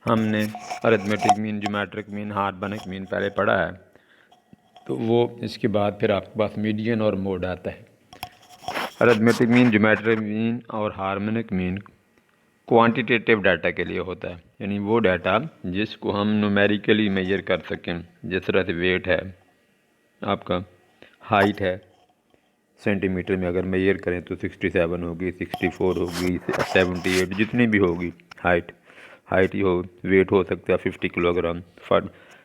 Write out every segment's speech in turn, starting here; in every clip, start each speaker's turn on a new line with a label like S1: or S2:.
S1: हमने arithmetic mean, geometric mean, harmonic mean पहले पढ़ा है, तो वो इसके बाद फिर आपके पास मीडियन और मोड आता है। अरिथमेटिक मीन, ज्योमेट्रिक मीन और हार्मोनिक मीन क्वांटिटेटिव डाटा के लिए होता है, यानी वो डाटा जिसको हम न्यूमेरिकली मेजर कर सकें। जिस तरह से वेट है, आपका हाइट है, सेंटीमीटर में अगर मेजर करें तो 67 होगी, 64 होगी, 78, जितनी भी होगी हाइट ही हो। वेट हो सकता है 50 किलोग्राम,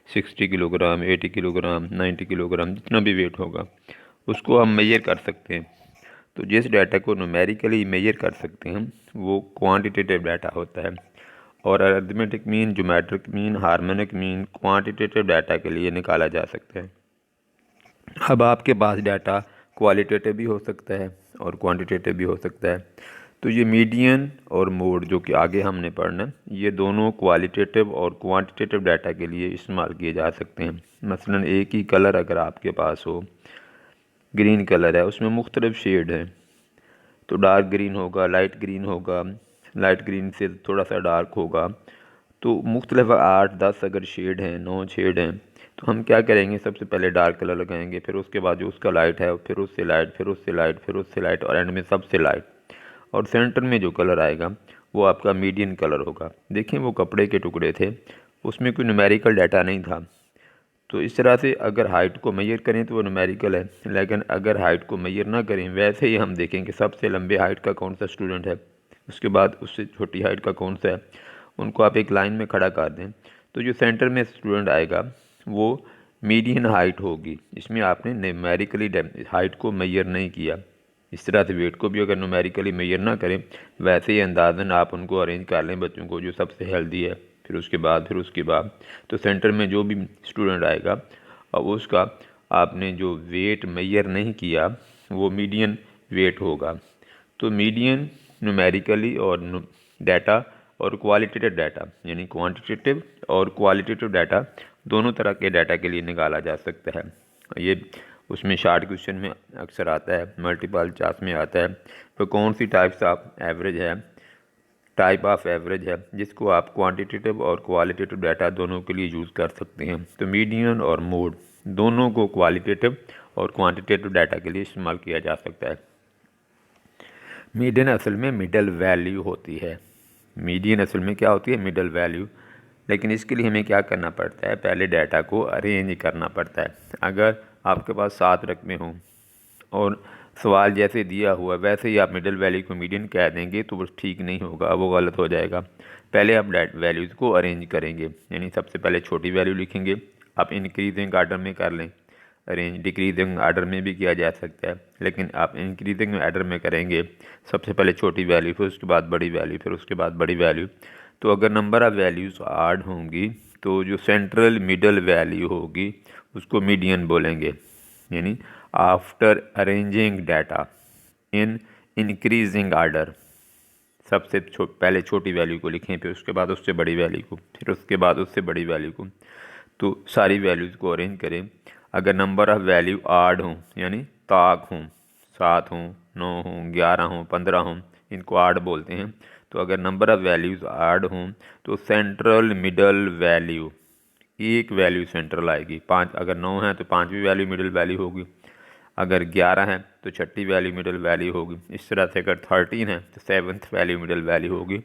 S1: 60 किलोग्राम, 80 किलोग्राम, 90 किलोग्राम, जितना भी वेट होगा उसको हम मेजर कर सकते हैं। तो जिस डाटा को न्यूमेरिकली मेजर कर सकते हैं वो क्वांटिटेटिव डाटा होता है। और arithmetic mean, geometric mean, harmonic mean quantitative data के लिए निकाला जा सकता है। अब आपके पास डाटा क्वालिटेटिव भी हो सकता है और क्वांटिटेटिव भी हो सकता है। तो ये मीडियन और मोड जो कि आगे हमने पढ़ना, ये दोनों क्वालिटेटिव और क्वांटिटेटिव डाटा के लिए इस्तेमाल किए जा सकते हैं। मसलन एक ही कलर अगर आपके पास हो, ग्रीन कलर है, उसमें मुख्तलिफ शेड हैं, तो डार्क ग्रीन होगा, लाइट ग्रीन होगा, लाइट ग्रीन से थोड़ा सा डार्क होगा, तो मुख्तलिफ 8-10 अगर शेड हैं, 9 शेड हैं, तो हम क्या करेंगे, सबसे पहले डार्क कलर लगाएंगे, फिर उसके बाद जो उसका लाइट है, फिर उससे लाइट, फिर उससे लाइट, फिर उससे लाइट, और एंड में सबसे लाइट। और सेंटर में जो कलर आएगा वो आपका मीडियन कलर होगा। देखिए वो कपड़े के टुकड़े थे, उसमें कोई न्यूमेरिकल डाटा नहीं था, तो इस तरह से अगर हाइट को मेजर करें तो वो न्यूमेरिकल है, लेकिन अगर हाइट को मेजर ना करें, वैसे ही हम देखें कि सबसे लंबे हाइट का कौन सा स्टूडेंट है, उसके बाद उससे छोटी हाइट का कौन सा है, उनको आप एक लाइन में खड़ा कर दें, तो जो सेंटर में स्टूडेंट आएगा वो मीडियन हाइट होगी। इसमें आपने न्यूमेरिकली हाइट को मेजर नहीं किया। इस तरह से वेट को भी अगर न्यूमेरिकली मेजर ना करें, वैसे ही अंदाज़न आप उनको अरेंज कर लें बच्चों को, जो सबसे हेल्दी है, फिर उसके बाद तो सेंटर में जो भी स्टूडेंट आएगा अब उसका आपने जो वेट मेजर नहीं किया वो मीडियन वेट होगा। तो मीडियन न्यूमेरिकली और डाटा और क्वालिटेटिव डाटा, यानी क्वांटिटेटिव और क्वालिटेटिव डाटा दोनों तरह के डाटा के लिए निकाला जा सकता है। ये उसमें शार्ट क्वेश्चन में अक्सर आता है, मल्टीपल चॉइस में आता है। तो कौन सी टाइप ऑफ एवरेज है जिसको आप क्वांटिटेटिव और क्वालिटेटिव डाटा दोनों के लिए यूज़ कर सकते हैं। तो मीडियन और मोड दोनों को क्वालिटेटिव और क्वांटिटेटिव डाटा के लिए इस्तेमाल किया जा सकता है। मीडियन असल में मिडल वैल्यू होती है। मीडियन असल में क्या होती है, मिडल वैल्यू। लेकिन इसके लिए हमें क्या करना पड़ता है, पहले डाटा को अरेंज करना पड़ता है। अगर आपके पास 7 रकमें हों और सवाल जैसे दिया हुआ वैसे ही आप मिडल वैल्यू को मीडियन कह देंगे तो वो ठीक नहीं होगा, वो गलत हो जाएगा। पहले आप वैल्यूज़ को अरेंज करेंगे, यानी सबसे पहले छोटी वैल्यू लिखेंगे। आप इंक्रीजिंग आर्डर में कर लें, अरेंज डिक्रीजिंग आर्डर में भी किया जा सकता है, लेकिन आप इंक्रीजिंग आर्डर में करेंगे। सबसे पहले छोटी वैल्यू, फिर उसके बाद बड़ी वैल्यू, फिर उसके बाद बड़ी वैल्यू। तो अगर नंबर ऑफ़ वैल्यूज़ आड होंगी तो जो सेंट्रल मिडल वैल्यू होगी उसको मीडियन बोलेंगे। यानी after arranging data in increasing order, सबसे पहले छोटी वैल्यू को लिखें, फिर उसके बाद उससे बड़ी वैल्यू को, फिर उसके बाद उससे बड़ी वैल्यू को, तो सारी वैल्यूज़ को अरेंज करें। अगर नंबर ऑफ़ वैल्यू आड हों, यानी ताक हों, 7 हों, 9 हों, 11 हों, 15 हों, इनको आड बोलते हैं। तो अगर नंबर ऑफ़ वैल्यूज़ आड हों तो सेंट्रल मिडल वैल्यू, एक वैल्यू सेंट्रल आएगी। 5 अगर 9 है तो 5वीं वैल्यू मिडल वैल्यू होगी, अगर 11 है तो 6ठी वैल्यू मिडल वैल्यू होगी। इस तरह से अगर 13 है तो 7th वैल्यू मिडल वैल्यू होगी।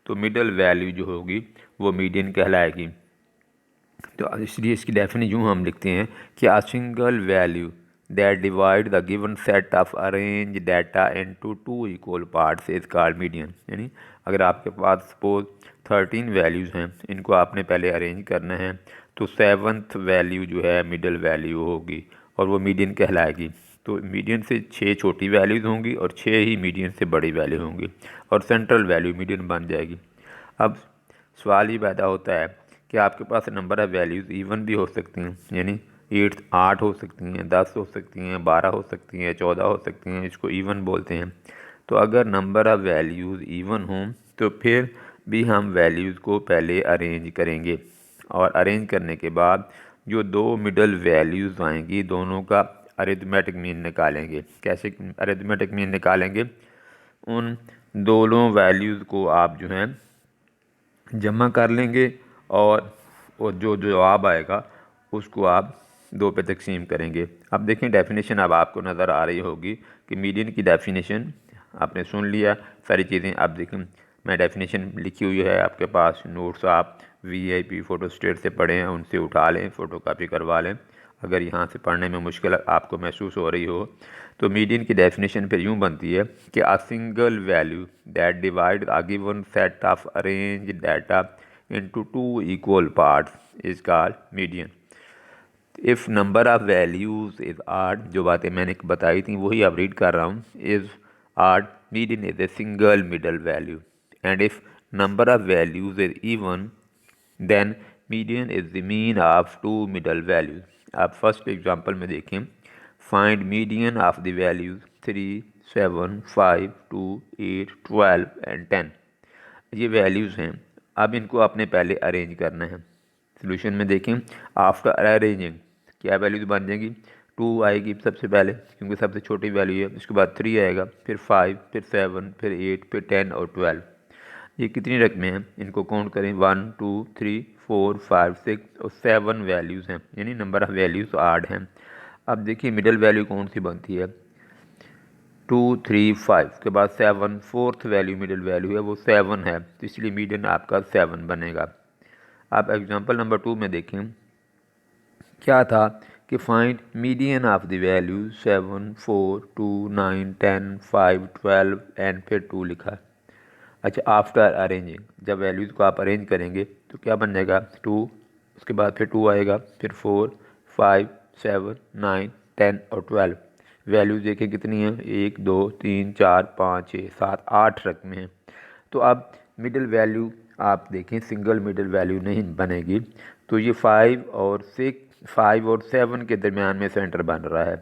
S1: तो मिडल वैल्यू जो होगी वो मीडियन कहलाएगी। तो इसलिए इसकी डेफिनेशन यूँ हम लिखते हैं कि a single value that divide the given set of arrange data into 2 equal parts is called median. यानी अगर आपके पास सपोज 13 वैल्यूज़ हैं, इनको आपने पहले अरेंज करना है, तो 7th वैल्यू जो है मिडल वैल्यू होगी और वो मीडियन कहलाएगी। तो मीडियन से 6 छोटी वैल्यूज़ होंगी और 6 ही मीडियन से बड़ी वैल्यू होंगी और सेंट्रल वैल्यू मीडियन बन जाएगी। अब सवाल ये पैदा होता है कि आपके पास नंबर ऑफ़ वैल्यूज़ इवन भी हो सकती हैं, यानी 8 हो सकती हैं, 10 हो सकती हैं, 12 हो सकती हैं, 14 हो सकती हैं, इसको इवन बोलते हैं। तो अगर नंबर ऑफ़ वैल्यूज़ इवन हों तो फिर भी हम वैल्यूज़ को पहले अरेंज करेंगे और अरेंज करने के बाद जो 2 मिडल वैल्यूज़ आएंगी दोनों का अरिथमेटिक मीन निकालेंगे। कैसे अरिथमेटिक मीन निकालेंगे, उन दोनों वैल्यूज़ को आप जो हैं जमा कर लेंगे और जो जवाब आएगा उसको आप 2 पे तकसीम करेंगे। अब देखें डेफिनेशन अब आपको नज़र आ रही होगी कि मीडियन की डेफिनेशन आपने सुन लिया सारी चीज़ें। अब देखें मैं डेफिनेशन लिखी हुई है आपके पास, नोट्स आप VIP फ़ोटोस्टेट से पढ़े हैं उनसे उठा लें, फ़ोटो कापी करवा लें अगर यहाँ से पढ़ने में मुश्किल आपको महसूस हो रही हो। तो मीडियन की डेफिनेशन फिर यूँ बनती है कि a single value that divide a given set of arrange data into 2 equal parts is called median. If number of values is odd, जो बातें मैंने बताई थी वही अब रीड कर रहा हूँ, is odd median is a single middle value and if number of values is even then median is the mean of 2 middle values. आप फर्स्ट एग्जांपल में देखें, find median of the values 3, 7, 5, 2, 8, 12 and 10। ये values हैं। अब इनको आपने पहले arrange करना है। सोल्यूशन में देखें, आफ्टर अरेंजिंग क्या वैल्यूज़ बन जाएंगी, 2 आएगी सबसे पहले क्योंकि सबसे छोटी वैल्यू है, उसके बाद 3 आएगा, फिर 5, फिर 7, फिर 8, फिर 10 और 12। ये कितनी रकमें हैं, इनको काउंट करें, 1, 2, 3, 4, 5, 6 और 7 वैल्यूज़ हैं, यानी नंबर ऑफ़ वैल्यूज़ 8 हैं। अब देखिए मिडल वैल्यू कौन सी बनती है, 2, 3, 5 के बाद 7, फोर्थ वैल्यू मिडल वैल्यू है वो 7 है, तो इसलिए मीडियन आपका 7 बनेगा। अब एग्जांपल नंबर 2 में देखें क्या था कि find median of the value 7, 4, 2, 9, 10, 5, 12 and फिर 2 लिखा। अच्छा, आफ्टर अरेंजिंग जब वैल्यूज़ को आप अरेंज करेंगे तो क्या बन जाएगा, 2, उसके बाद फिर 2 आएगा, फिर 4, 5, 7, 9, 10 और 12। वैल्यूज़ देखिए कितनी हैं, 1, 2, 3, 4, 5, 6, 7, 8 रकमें हैं। तो अब मिडिल वैल्यू आप देखें सिंगल मिडिल वैल्यू नहीं बनेगी, तो ये 5 और 7 के दरमियान में सेंटर बन रहा है,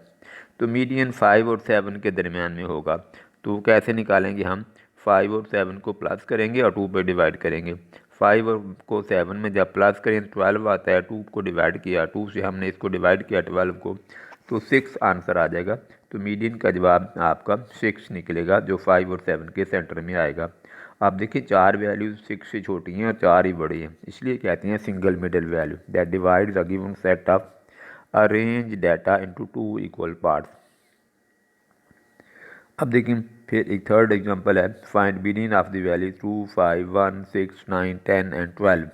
S1: तो मीडियन 5 और 7 के दरमियान में होगा। तो कैसे निकालेंगे हम, 5 और 7 को प्लस करेंगे और 2 पे डिवाइड करेंगे। 5 को 7 में जब प्लस करें तो 12 आता है, 2 को डिवाइड किया, 2 से हमने इसको डिवाइड किया 12 को, तो 6 आंसर आ जाएगा। तो मीडियन का जवाब आपका 6 निकलेगा जो 5 और 7 के सेंटर में आएगा। आप देखिए 4 वैल्यूज 6 से छोटी हैं और 4 ही बड़ी हैं, इसलिए कहते हैं single middle value that divides a given set of arrange data into 2 equal parts. अब देखिए फिर एक थर्ड एग्जांपल है, find median of the value 2, 5, 1, 6, 9, 10 and 12।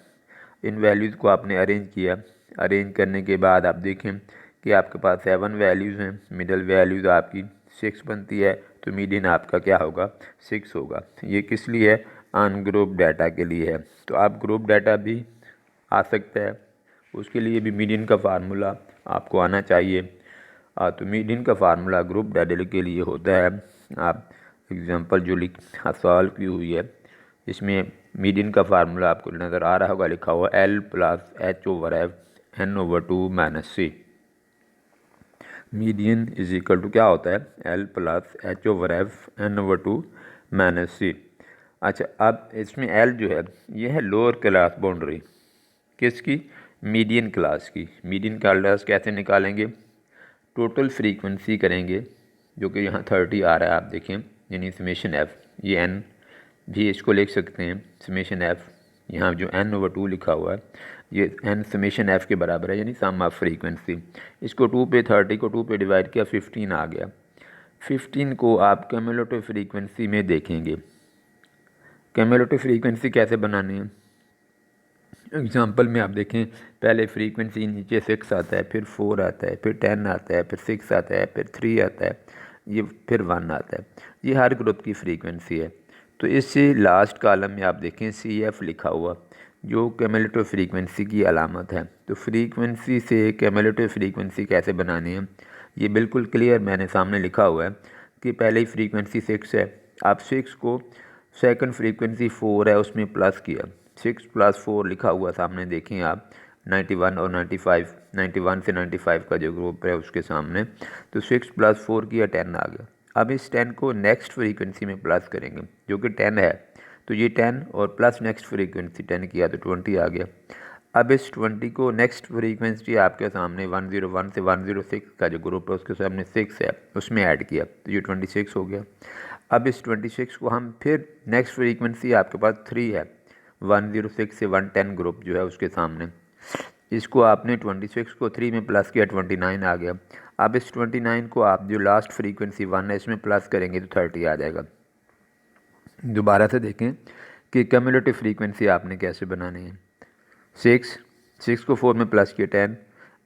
S1: In values को आपने अरेंज किया। अरेंज करने के बाद आप देखें कि आपके पास 7 वैल्यूज़ हैं, मिडल वैल्यूज़ आपकी 6 बनती है, तो मीडियन आपका क्या होगा, 6 होगा। ये किस लिए है, अनग्रुप डाटा के लिए है। तो आप ग्रुप डाटा भी आ सकता है, उसके लिए भी मीडियन का फार्मूला आपको आना चाहिए। तो मीडियन का फार्मूला ग्रुप डाटा के लिए होता है, आप एग्जांपल जो सॉल्व की हुई है इसमें मीडियन का फार्मूला आपको नज़र आ रहा होगा, लिखा हुआ L plus H/F N/2 - C। Median is equal to क्या होता है, L plus H/F N/2 - C। अच्छा, अब इसमें L जो है ये है लोअर क्लास बाउंड्री किसकी, मीडियन क्लास की। मीडियन क्लास कैसे निकालेंगे, टोटल फ्रीक्वेंसी करेंगे जो कि यहाँ 30 आ रहा है, आप देखें, यानी समेशन F, ये N भी इसको लिख सकते हैं, समेशन F, यहाँ जो N/2 लिखा हुआ है ये N समेशन F के बराबर है, यानी सम ऑफ फ्रीक्वेंसी। इसको 2 पे 30 को 2 पे डिवाइड किया, 15 आ गया। 15 को आप क्यूमुलेटिव फ्रीक्वेंसी में देखेंगे। क्यूमुलेटिव फ्रीक्वेंसी कैसे बनानी है, एग्जांपल में आप देखें, पहले फ्रीक्वेंसी नीचे 6 आता है, फिर 4 आता है, फिर 10 आता है, फिर 6 आता है, फिर 3 आता है, ये फिर 1 आता है। ये हर ग्रुप की फ्रीक्वेंसी है। तो इससे लास्ट कॉलम में आप देखें CF लिखा हुआ, जो क्यूमुलेटिव फ्रीक्वेंसी की अलामत है। तो फ्रीक्वेंसी से क्यूमुलेटिव फ्रीक्वेंसी कैसे बनानी है, ये बिल्कुल क्लियर मैंने सामने लिखा हुआ है कि पहले ही फ्रीक्वेंसी 6 है, आप 6 को सेकंड फ्रीक्वेंसी 4 है उसमें प्लस किया, 6 + 4 लिखा हुआ सामने देखें आप, 91 और 95, 91 से 95 का जो ग्रुप है उसके सामने, तो 6 + 4 किया 10 आ गया। अब इस 10 को नेक्स्ट फ्रीक्वेंसी में प्लस करेंगे जो कि 10 है, तो ये 10 और प्लस नेक्स्ट फ्रीक्वेंसी 10 किया तो 20 आ गया। अब इस 20 को नेक्स्ट फ्रीक्वेंसी आपके सामने 101 से 106 का जो ग्रुप है उसके सामने 6 है उसमें ऐड किया, तो ये 26 हो गया। अब इस 26 को हम फिर नेक्स्ट फ्रीक्वेंसी आपके पास 3 है, 106 से 110 ग्रुप जो है उसके सामने। इसको आपने 26 को 3 में प्लस किया, 29 आ गया। अब इस 29 को आप जो लास्ट फ्रीक्वेंसी 1 है इसमें प्लस करेंगे तो 30 आ जाएगा। दोबारा से देखें कि क्यूमुलेटिव फ्रीक्वेंसी आपने कैसे बनानी है। 6 को 4 में प्लस किया 10।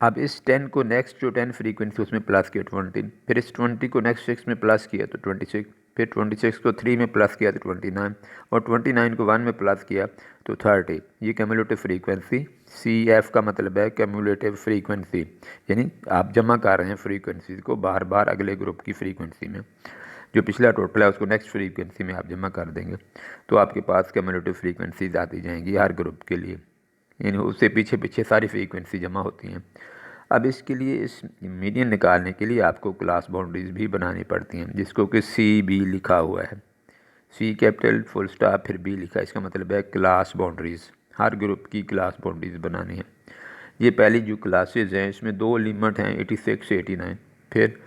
S1: अब इस 10 को नेक्स्ट जो 10 फ्रीक्वेंसी उसमें प्लस किया 20, फिर इस 20 को नेक्स्ट 6 में प्लस किया तो 26, फिर 26 को 3 में प्लस किया तो 29, और 29 को 1 में प्लस किया तो 30। ये क्यूमुलेटिव फ्रीक्वेंसी, CF का मतलब है क्यूमुलेटिव फ्रीक्वेंसी, यानी आप जमा कर रहे हैं फ्रीक्वेंसी को बार बार अगले ग्रुप की फ्रीक्वेंसी में। जो पिछला टोटल है उसको नेक्स्ट फ्रीक्वेंसी में आप जमा कर देंगे तो आपके पास क्यूमुलेटिव फ्रीक्वेंसीज आती जाएंगी हर ग्रुप के लिए, यानी उससे पीछे पीछे सारी फ्रीक्वेंसी जमा होती हैं। अब इसके लिए, इस मीडियन निकालने के लिए आपको क्लास बाउंड्रीज भी बनानी पड़ती हैं, जिसको कि CB लिखा हुआ है, C कैपिटल फुल स्टॉप फिर B लिखा है। इसका मतलब है क्लास बाउंड्रीज़, हर ग्रुप की क्लास बाउंड्रीज बनानी है। ये पहली जो क्लासेज हैं इसमें 2 लिमिट हैं, 86 से 89, फिर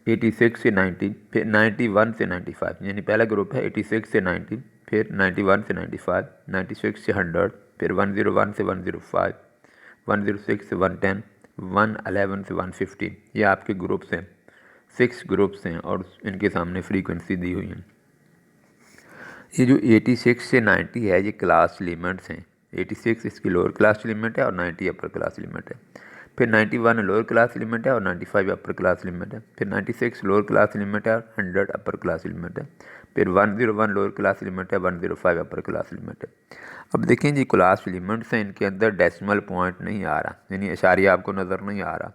S1: 86 से 90, फिर 91 से 95, यानी पहला ग्रुप है 86 से 90, फिर 91 से 95, 96 से 100, फिर 101 से 105, 106 से 110, 111 से 115। ये आपके ग्रुप्स हैं, 6 ग्रुप्स हैं और इनके सामने फ्रीक्वेंसी दी हुई है। ये जो 86 से 90 है ये क्लास लिमिट्स हैं। 86 इसकी लोअर क्लास लिमिट है और 90 अपर क्लास लिमिट है। फिर 91 लोअर क्लास लिमिट है और 95 अपर क्लास लिमिट है। फिर 96 लोअर क्लास लिमिट है और 100 अपर क्लास लिमिट है। फिर 101 लोअर क्लास लिमिट है, 105 अपर क्लास लिमिट है। अब देखें जी क्लास लिमिट्स हैं, इनके अंदर डेसिमल पॉइंट नहीं आ रहा, यानी इशारिया आपको नज़र नहीं आ रहा।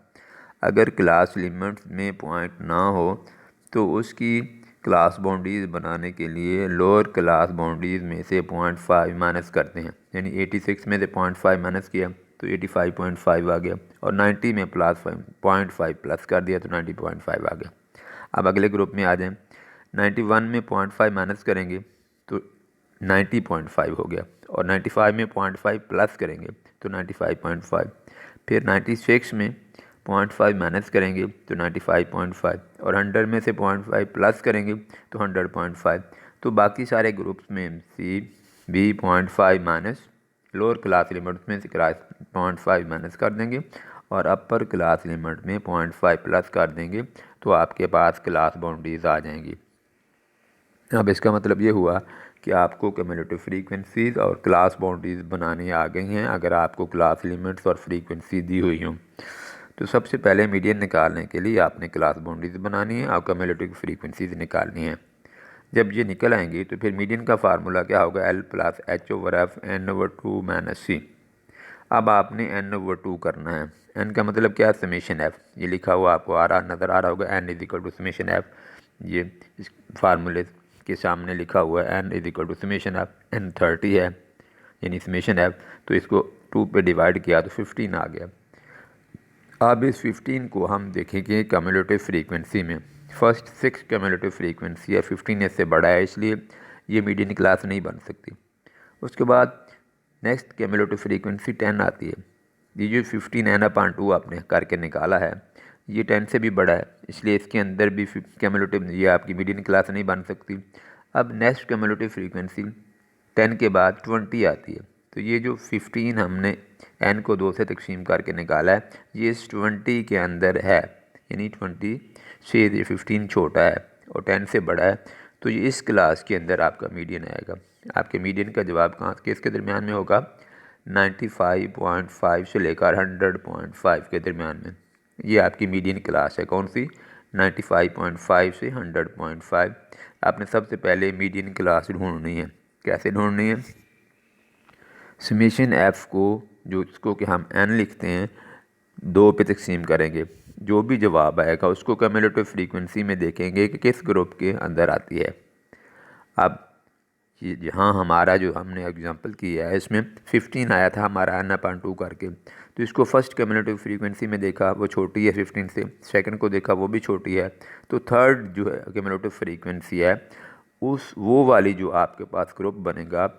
S1: अगर क्लास लिमिट्स में पॉइंट ना हो तो उसकी क्लास बाउंड्रीज बनाने के लिए लोअर क्लास बाउंड्रीज में से 0.5 माइनस करते हैं, यानी 86 में से 0.5 माइनस किया तो 85.5 आ गया, और 90 में प्लस 0.5 प्लस कर दिया तो 90.5 आ गया। अब अगले ग्रुप में आ जाएं, 91 में 0.5 माइनस करेंगे तो 90.5 हो गया, और 95 में 0.5 प्लस करेंगे तो 95.5, फिर 96 में 0.5 माइनस करेंगे तो 95.5, और 100 में से 0.5 प्लस करेंगे तो 100.5। तो बाकी सारे ग्रुप्स में CB 0.5 minus, lower class limit में से 0.5 माइनस कर देंगे और अपर क्लास लिमिट में 0.5 प्लस कर देंगे तो आपके पास क्लास बाउंड्रीज आ जाएंगी। अब इसका मतलब ये हुआ कि आपको क्यूमुलेटिव फ्रीक्वेंसीज और क्लास बाउंड्रीज बनानी आ गई हैं अगर आपको क्लास लिमिट्स और फ्रीक्वेंसी दी हुई हों। तो सबसे पहले मीडियन निकालने के लिए आपने क्लास बाउंड्रीज बनानी है और क्यूमुलेटिव फ्रीक्वेंसीज निकालनी है। जब ये निकल आएंगी तो फिर मीडियन का फार्मूला क्या होगा, L + H/F n/2 - C। अब आपने n/2 करना है। n का मतलब क्या है, समेशन f। ये लिखा हुआ आपको आ रहा नज़र आ रहा होगा, n = समेशन f। ये इस फार्मूले के सामने लिखा हुआ है n = समेशन f। n 30 है यानी समेशन f, तो इसको 2 पे डिवाइड किया तो 15 आ गया। अब इस 15 को हम देखेंगे क्यूमुलेटिव फ्रीक्वेंसी में। फर्स्ट 6 क्यूमुलेटिव फ्रीक्वेंसी है, 15 इससे बड़ा है इसलिए ये मीडियन क्लास नहीं बन सकती। उसके बाद नेक्स्ट क्यूमुलेटिव फ्रीक्वेंसी 10 आती है। ये जो 15 n/2 आपने करके निकाला है ये 10 से भी बड़ा है, इसलिए इसके अंदर भी क्यूमुलेटिव, ये आपकी मीडियन क्लास नहीं बन सकती। अब नेक्स्ट क्यूमुलेटिव फ्रीक्वेंसी 10 के बाद 20 आती है। तो ये जो 15 हमने n को 2 से तकसीम करके निकाला है ये इस 20 के अंदर है, यानी 20 से ये 15 छोटा है और 10 से बड़ा है, तो ये इस क्लास के अंदर आपका मीडियन आएगा। आपके मीडियन का जवाब कहाँ किसके दरमियान में होगा, 95.5 से लेकर 100.5 के दरमियान में। ये आपकी मीडियन क्लास है, कौन सी, 95.5 से 100.5। आपने सबसे पहले मीडियन क्लास ढूंढनी है। कैसे ढूंढनी है, समेशन f को, जो इसको कि हम n लिखते हैं, 2 पे तकसीम करेंगे। जो भी जवाब आएगा उसको क्यूमुलेटिव फ्रीक्वेंसी में देखेंगे कि किस ग्रुप के अंदर आती है। अब ये जहाँ हमारा जो हमने एग्जांपल किया है इसमें 15 आया था हमारा n/2 करके, तो इसको फर्स्ट क्यूमुलेटिव फ्रीक्वेंसी में देखा वो छोटी है 15 से, सेकंड को देखा वो भी छोटी है, तो थर्ड जो है क्यूमुलेटिव फ्रीक्वेंसी है उस वो वाली जो आपके पास ग्रुप बनेगा,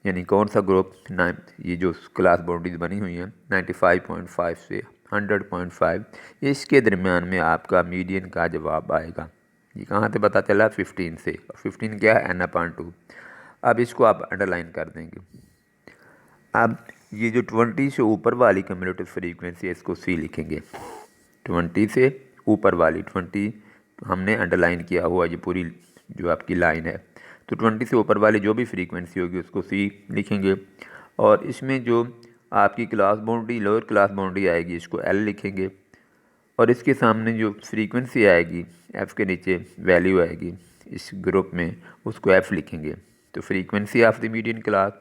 S1: यानी कौन सा ग्रुप, ये जो क्लास बाउंड्रीज बनी हुई है 95.5 से 100.5, इसके दरमियान में आपका मीडियन का जवाब आएगा। ये कहाँ से पता चला, 15 से, और 15 क्या है, n/2। अब इसको आप अंडरलाइन कर देंगे। अब ये जो 20 से ऊपर वाली कम्यूलेटिव फ्रीक्वेंसी है इसको सी लिखेंगे। 20 से ऊपर वाली 20 हमने अंडरलाइन किया हुआ ये पूरी जो आपकी लाइन है, तो 20 से ऊपर वाली जो भी फ्रीक्वेंसी होगी उसको सी लिखेंगे। और इसमें जो आपकी class boundary lower class boundary आएगी इसको एल लिखेंगे, और इसके सामने जो फ्रीक्वेंसी आएगी एफ़ के नीचे वैल्यू आएगी इस ग्रुप में उसको एफ़ लिखेंगे। तो frequency of the median class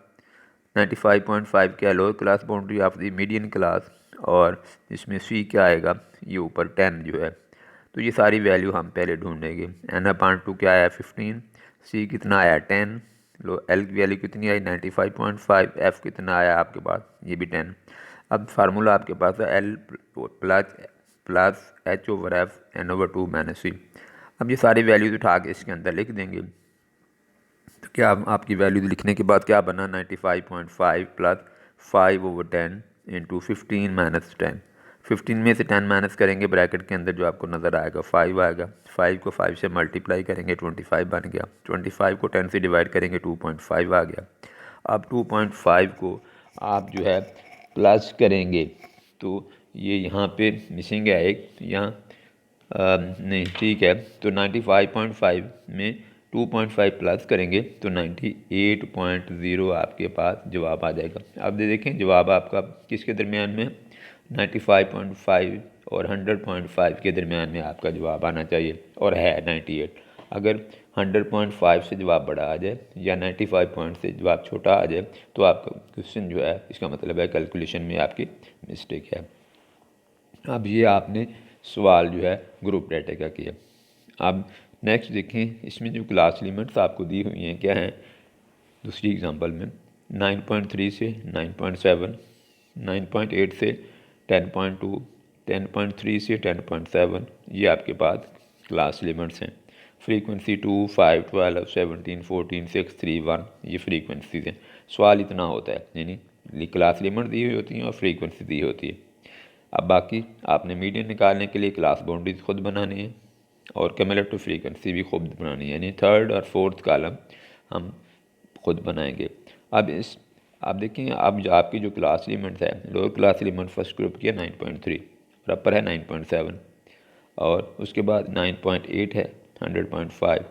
S1: 95.5 क्या lower class boundary of the median class, और इसमें सी क्या आएगा ये ऊपर 10 जो है। तो ये सारी वैल्यू हम पहले ढूंढेंगे। n/2 क्या आया 15, सी कितना आया 10, लो एल की वैल्यू कितनी आई 95.5, एफ़ कितना आया आपके पास ये भी 10। अब फार्मूला आपके पास है L plus H over F n/2 minus C. अब ये सारी वैल्यूज उठा के इसके अंदर लिख देंगे। तो क्या आपकी वैल्यूज लिखने के बाद क्या बना 95.5 प्लस 5/10 इंटू 15 माइनस 10। 15 में से 10 माइनस करेंगे ब्रैकेट के अंदर जो आपको नज़र आएगा 5 आएगा। 5 को 5 से मल्टीप्लाई करेंगे 25 बन गया। 25 को 10 से डिवाइड करेंगे 2.5 आ गया। अब 2.5 को आप जो है प्लस करेंगे तो ये यहाँ पे मिसिंग है एक यहाँ नहीं ठीक है। तो 95.5 में 2.5 प्लस करेंगे तो 98.0 आपके पास जवाब आ जाएगा। अब देखें जवाब आपका किसके दरमियान में 95.5 और 100.5 के दरमियान में आपका जवाब आना चाहिए, और है 98। अगर 100.5 से जवाब बड़ा आ जाए या 95 पॉइंट से जवाब छोटा आ जाए तो आपका क्वेश्चन जो है इसका मतलब है कैलकुलेशन में आपकी मिस्टेक है। अब ये आपने सवाल जो है ग्रुप डाटा का किया। अब नेक्स्ट देखें, इसमें जो क्लास लिमिट्स आपको दी हुई हैं क्या हैं। दूसरी एग्जांपल में 9.3 से 9.7, 9.8 से 10.2, 10.3 से 10.7 ये आपके पास क्लास लिमिट्स हैं। फ्रीक्वेंसी 2, 5, 12, 17, 14, 6, 3, 1 ये फ्रीक्वेंसीज हैं। सवाल इतना होता है यानी क्लास लिमिट दी हुई होती हैं और फ्रीक्वेंसी दी होती है। अब बाकी आपने मीडियन निकालने के लिए क्लास बाउंड्रीज खुद बनानी है और क्यूमुलेटिव फ्रीक्वेंसी भी खुद बनानी है, यानी थर्ड और फोर्थ कॉलम हम खुद बनाएंगे। अब देखें अब जो आपकी जो क्लास लिमिट्स है lower class limit first group की है 9.3 और अपर है 9.7, और उसके बाद 9.8 है 100.5,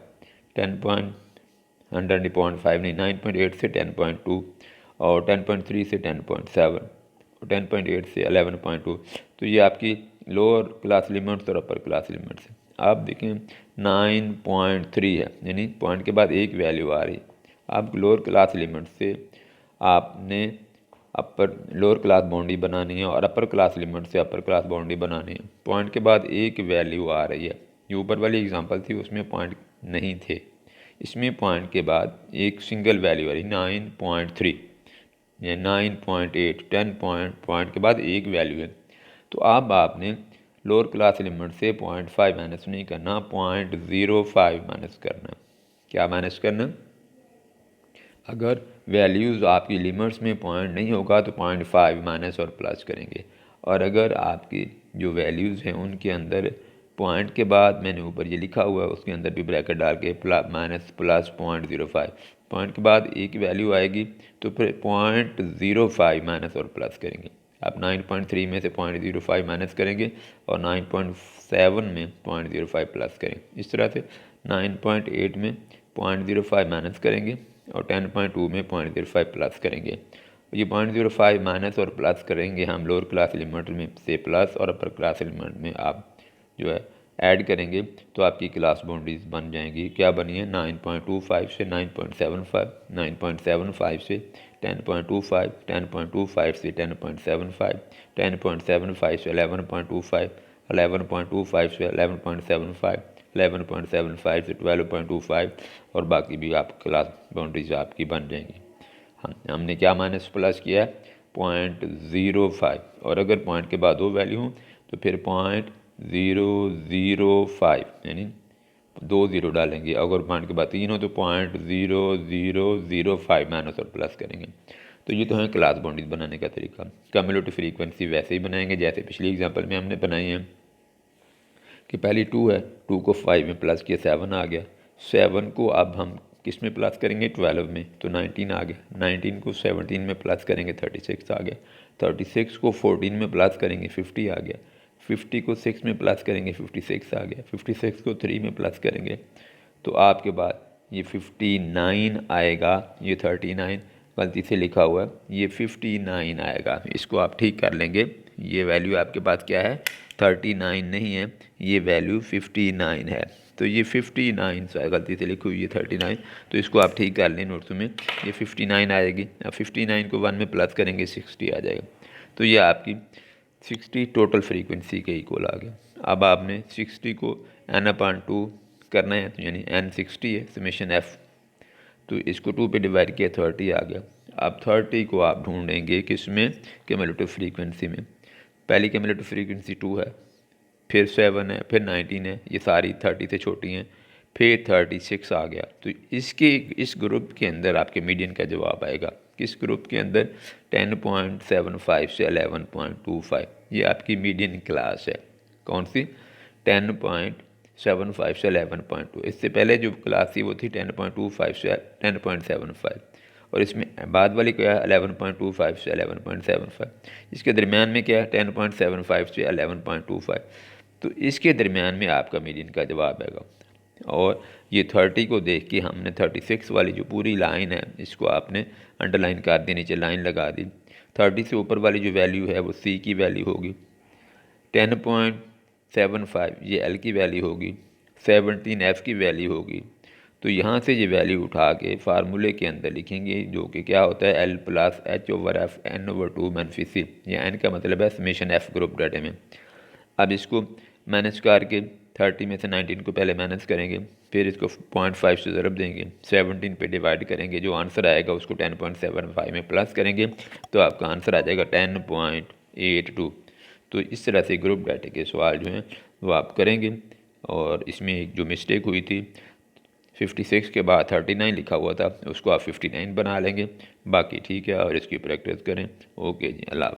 S1: 100.5 नहीं 9.8 से 10.2 और 10.3 से 10.7 और 10.8 से 11.2। तो ये आपकी लोअर क्लास लिमिट्स और अपर क्लास लिमिट्स है। आप देखें 9.3 है यानी पॉइंट के बाद एक वैल्यू आ रही। आप लोअर क्लास लिमिट से आपने अपर लोअर क्लास बाउंड्री बनानी है और अपर क्लास लिमिट से अपर क्लास बाउंड्री बनानी है। पॉइंट के बाद एक वैल्यू आ रही है। ये ऊपर वाली एग्जांपल थी उसमें पॉइंट नहीं थे, इसमें पॉइंट के बाद एक सिंगल वैल्यू आ रही 9.3 या 9.8, 10 पॉइंट के बाद एक वैल्यू है। तो अब आपने लोअर क्लास लिमिट से 0.5 माइनस नहीं करना, 0.05 माइनस करना। क्या माइनस करना, अगर वैल्यूज़ आपकी लिमिट्स में पॉइंट नहीं होगा तो 0.5 माइनस और प्लस करेंगे, और अगर आपकी जो वैल्यूज़ हैं उनके अंदर पॉइंट के बाद मैंने ऊपर ये लिखा हुआ है उसके अंदर भी ब्रैकेट डाल के माइनस प्लस 0.05, पॉइंट के बाद एक वैल्यू आएगी तो फिर 0.05 माइनस और प्लस करेंगे। आप 9.3 में से 0.05 माइनस करेंगे और 9.7 में 0.05 प्लस करेंगे। इस तरह से 9.8 में 0.05 माइनस करेंगे और 10.2 में 0.05 प्लस करेंगे। ये 0.05 माइनस और प्लस करेंगे हम लोअर क्लास लिमिट में से प्लस, और अपर क्लास लिमिट में आप जो है ऐड करेंगे तो आपकी क्लास बाउंड्रीज बन जाएंगी। क्या बनी है 9.25 से 9.75, 9.75 से 10.25, 10.25 से 10.75, 10.75 से 11.25, 11.25 से 11.75, 11.75 से 12.25 और बाकी भी आप क्लास बाउंड्रीज आपकी बन जाएंगी। हमने क्या माइनस प्लस किया है 0.05, और अगर पॉइंट के बाद दो वैल्यू हों तो फिर 0.005 यानी 2 0 डालेंगे। अगर पॉइंट के बाद 3 हो तो 0.0005 माइनस और प्लस करेंगे। तो ये तो है क्लास बाउंड्रीज बनाने का तरीका। क्यूमुलेटिव फ्रीक्वेंसी वैसे ही बनाएंगे जैसे पिछली एग्जांपल में हमने बनाई है कि पहली 2 है, 2 को 5 में प्लस किया 7 आ गया। 7 को अब हम किस में प्लस करेंगे 12 में, तो 19 आ गया। 19 को 17 में प्लस करेंगे 36 आ गया। 36 को 14 में प्लस करेंगे 50 आ गया। 50 को 6 में प्लस करेंगे 56 आ गया। 56 को 3 में प्लस करेंगे तो आपके बाद ये 59 आएगा। ये 39 गलती से लिखा हुआ है, ये 59 आएगा। इसको आप ठीक कर लेंगे। ये वैल्यू आपके पास क्या है 39 नहीं है, ये वैल्यू 59 है। तो ये 59 गलती से लिखी हुई है 39, तो इसको आप ठीक कर लें नोट्स में। ये 59 आएगी। अब 59 को 1 में प्लस करेंगे 60 आ जाएगा। तो ये आपकी 60 टोटल फ्रीक्वेंसी के इक्वल आ गया। अब आपने 60 को n/2 करना है, तो यानी n 60 है समेशन f, तो इसको 2 पे डिवाइड किया 30 आ गया। अब 30 को आप ढूंढेंगे किस में, क्यूमुलेटिव फ्रीक्वेंसी में। पहली क्यूमुलेटिव फ्रीक्वेंसी 2 है, फिर 7 है, फिर 19 है, ये सारी 30 से छोटी हैं, फिर 36 आ गया। तो इस ग्रुप के अंदर आपके मीडियन का जवाब आएगा। किस ग्रुप के अंदर 10.75 से 11.25, ये आपकी मीडियन क्लास है। कौन सी 10.75 से 11.2। इससे पहले जो क्लास थी वो थी 10.25 से 10.75, और इसमें बाद वाली क्या है 11.25 से 11.75। इसके दरमियान में क्या है 10.75 से 11.25। तो इसके दरमियान में आपका मीडियन का जवाब आएगा। और ये 30 को देख के हमने 36 वाली जो पूरी लाइन है इसको आपने अंडरलाइन कर दी, नीचे लाइन लगा दी। 30 से ऊपर वाली जो वैल्यू है वो सी की वैल्यू होगी, 10.75 ये एल की वैल्यू होगी, 17 एफ की वैल्यू होगी। तो यहाँ से ये वैल्यू उठा के फार्मूले के अंदर लिखेंगे, जो कि क्या होता है L + H/F n/2 - C। ये n का मतलब है समेशन F ग्रुप डाटा में। अब इसको मैनेज करके 30 में से 19 को पहले मैनेज करेंगे, फिर इसको 0.5 से ज़रब देंगे, 17 पे डिवाइड करेंगे, जो आंसर आएगा उसको 10.75 में प्लस करेंगे, तो आपका आंसर आ जाएगा 10.82। तो इस तरह से ग्रुप डाटा के सवाल जो हैं वो आप करेंगे। और इसमें एक जो मिस्टेक हुई थी 56 के बाद 39 लिखा हुआ था, उसको आप 59 बना लेंगे। बाकी ठीक है, और इसकी प्रैक्टिस करें। ओके जी, अल्लाह।